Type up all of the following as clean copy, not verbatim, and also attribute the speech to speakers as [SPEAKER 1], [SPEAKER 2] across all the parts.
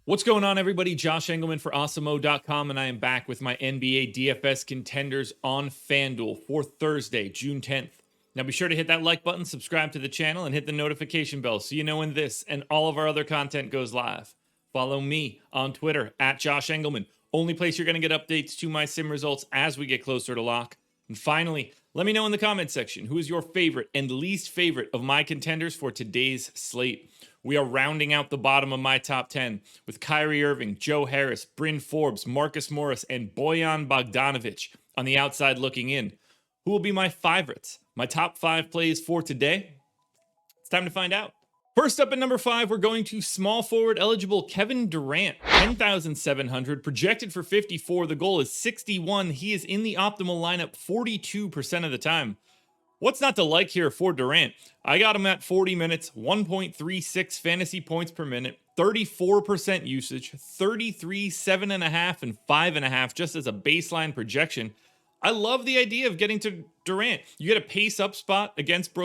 [SPEAKER 1] What's going on, everybody? Josh Engleman for Awesemo.com, and I am back with my NBA DFS contenders on FanDuel for Thursday, June 10th. Now be sure to hit that like button, subscribe to the channel, and hit the notification bell so you know when this and all of our other content goes live. Follow me on Twitter at Josh Engleman, only place you're going to get updates to my sim results as we get closer to lock. And finally, let me know in the comment section who is your favorite and least favorite of my contenders for today's slate. We are rounding out the bottom of my top 10 with Kyrie Irving, Joe Harris, Bryn Forbes, Marcus Morris, and BOJAN BOGDANOVIC on the outside looking in. Who will be my favorites? My top 5 plays for today? It's time to find out. First up at number 5, we're going to small forward eligible Kevin Durant, 10,700, projected for 54. The goal is 61. He is in the optimal lineup 42% of the time. What's not to like here for Durant? I got him at 40 minutes, 1.36 fantasy points per minute, 34% usage, 33, 7.5, and 5.5 just as a baseline projection. I love the idea of getting to Durant. You get a pace up spot against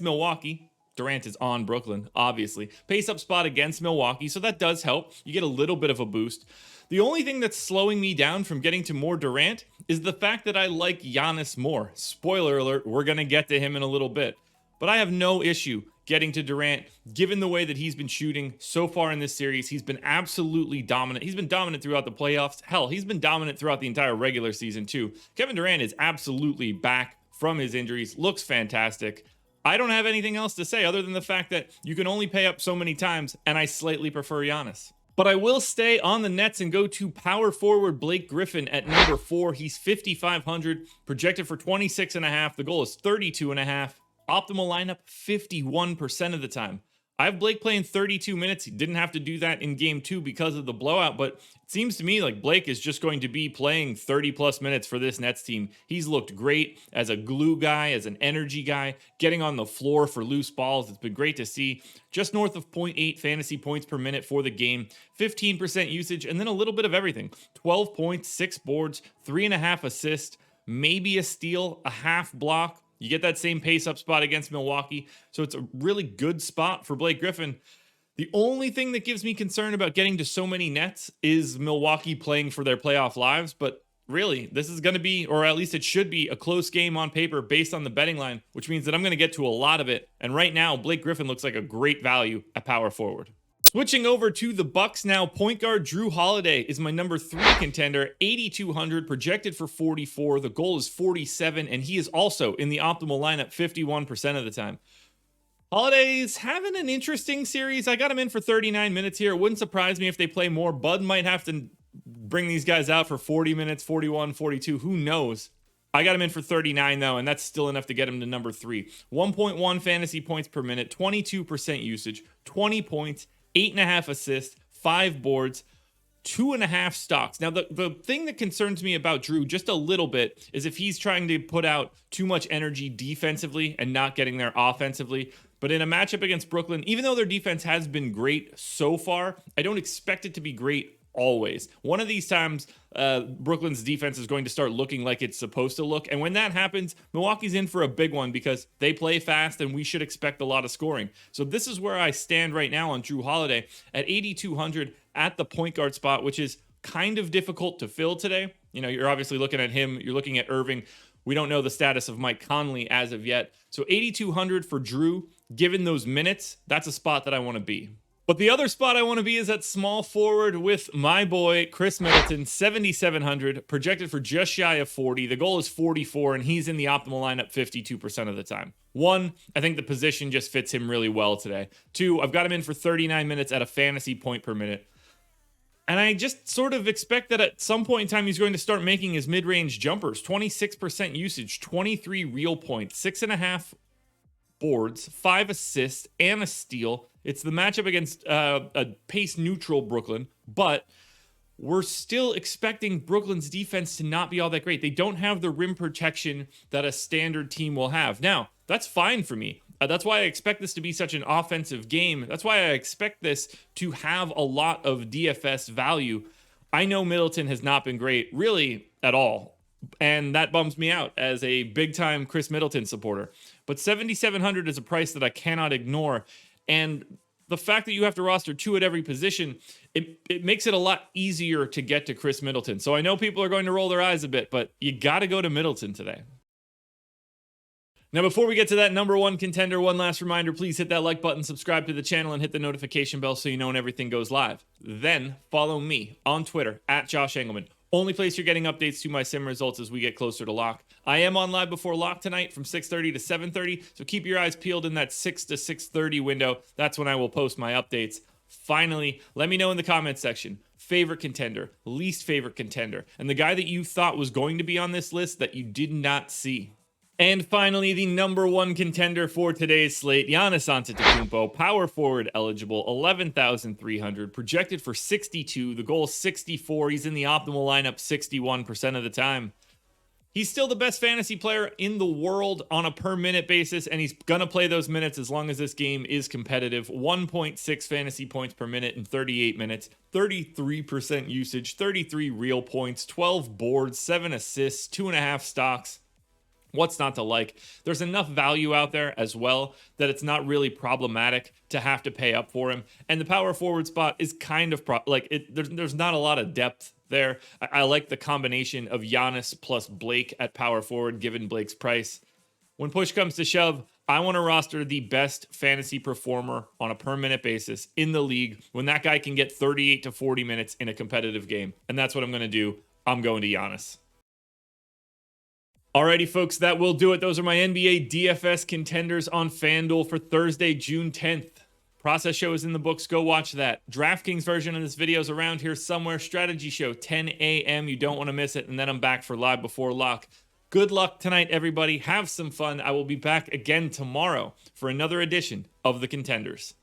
[SPEAKER 1] Milwaukee. Durant is on Brooklyn, obviously. Pace up spot against Milwaukee, so that does help. You get a little bit of a boost. The only thing that's slowing me down from getting to more Durant is the fact that I like Giannis more. Spoiler alert, we're going to get to him in a little bit. But I have no issue getting to Durant, given the way that he's been shooting so far in this series. He's been absolutely dominant. He's been dominant throughout the playoffs. Hell, he's been dominant throughout the entire regular season too. Kevin Durant is absolutely back from his injuries, looks fantastic. I don't have anything else to say other than the fact that you can only pay up so many times, and I slightly prefer Giannis. But I will stay on the Nets and go to power forward Blake Griffin at number 4. He's 5,500, projected for 26.5. The goal is 32.5. Optimal lineup 51% of the time. I have Blake playing 32 minutes. He didn't have to do that in game 2 because of the blowout, but it seems to me like Blake is just going to be playing 30 plus minutes for this Nets team. He's looked great as a glue guy, as an energy guy, getting on the floor for loose balls. It's been great to see. Just north of 0.8 fantasy points per minute for the game, 15% usage, and then a little bit of everything. 12 points, 6 boards, 3.5 assists, maybe a steal, a half block. You get that same pace up spot against Milwaukee, so it's a really good spot for Blake Griffin. The only thing that gives me concern about getting to so many Nets is Milwaukee playing for their playoff lives, but really, this is going to be, or at least it should be, a close game on paper based on the betting line, which means that I'm going to get to a lot of it, and right now, Blake Griffin looks like a great value at power forward. Switching over to the Bucks now, point guard Jrue Holiday is my number 3 contender, 8,200, projected for 44. The goal is 47, and he is also in the optimal lineup 51% of the time. Holiday's having an interesting series. I got him in for 39 minutes here. It wouldn't surprise me if they play more. Bud might have to bring these guys out for 40 minutes, 41, 42. Who knows? I got him in for 39, though, and that's still enough to get him to number 3. 1.1 fantasy points per minute, 22% usage, 20 points, 8.5 assists, 5 boards, 2.5 stocks. Now, the thing that concerns me about Jrue just a little bit is if he's trying to put out too much energy defensively and not getting there offensively. But in a matchup against Brooklyn, even though their defense has been great so far, I don't expect it to be great always. One of these times, Brooklyn's defense is going to start looking like it's supposed to look. And when that happens, Milwaukee's in for a big one because they play fast and we should expect a lot of scoring. So this is where I stand right now on Jrue Holiday at 8,200 at the point guard spot, which is kind of difficult to fill today. You know, you're obviously looking at him. You're looking at Irving. We don't know the status of Mike Conley as of yet. So 8,200 for Jrue, given those minutes, that's a spot that I want to be. But the other spot I want to be is at small forward with my boy, KHRIS Middleton, 7,700, projected for just shy of 40. The goal is 44, and he's in the optimal lineup 52% of the time. 1, I think the position just fits him really well today. 2, I've got him in for 39 minutes at a fantasy point per minute. And I just sort of expect that at some point in time, he's going to start making his mid-range jumpers. 26% usage, 23 real points, 6.5 boards, 5 assists, and a steal. It's the matchup against a pace-neutral Brooklyn, but we're still expecting Brooklyn's defense to not be all that great. They don't have the rim protection that a standard team will have. Now, that's fine for me. That's why I expect this to be such an offensive game. That's why I expect this to have a lot of DFS value. I know Middleton has not been great, really, at all. And that bums me out as a big-time KHRIS Middleton supporter. But $7,700 is a price that I cannot ignore. And the fact that you have to roster 2 at every position, it makes it a lot easier to get to Khris Middleton. So I know people are going to roll their eyes a bit, but you got to go to Middleton today. Now, before we get to that number 1 contender, one last reminder, please hit that like button, subscribe to the channel, and hit the notification bell so you know when everything goes live. Then follow me on Twitter at Josh Engleman. Only place you're getting updates to my sim results as we get closer to lock. I am on live before lock tonight from 6:30 to 7:30, so keep your eyes peeled in that 6 to 6:30 window. That's when I will post my updates. Finally, let me know in the comments section, favorite contender, least favorite contender, and the guy that you thought was going to be on this list that you did not see. And finally, the number 1 contender for today's slate, Giannis Antetokounmpo, power forward eligible, 11,300, projected for 62. The goal is 64. He's in the optimal lineup 61% of the time. He's still the best fantasy player in the world on a per minute basis, and he's going to play those minutes as long as this game is competitive. 1.6 fantasy points per minute in 38 minutes, 33% usage, 33 real points, 12 boards, 7 assists, 2.5 stocks. What's not to like? There's enough value out there as well that it's not really problematic to have to pay up for him. And the power forward spot is kind of there's not a lot of depth there. I like the combination of Giannis plus Blake at power forward given Blake's price. When push comes to shove, I want to roster the best fantasy performer on a per minute basis in the league when that guy can get 38 to 40 minutes in a competitive game. And that's what I'm going to do. I'm going to Giannis. Alrighty, folks, that will do it. Those are my NBA DFS contenders on FanDuel for Thursday, June 10th. Process show is in the books. Go watch that. DraftKings version of this video is around here somewhere. Strategy show, 10 a.m. You don't want to miss it. And then I'm back for live before lock. Good luck tonight, everybody. Have some fun. I will be back again tomorrow for another edition of the Contenders.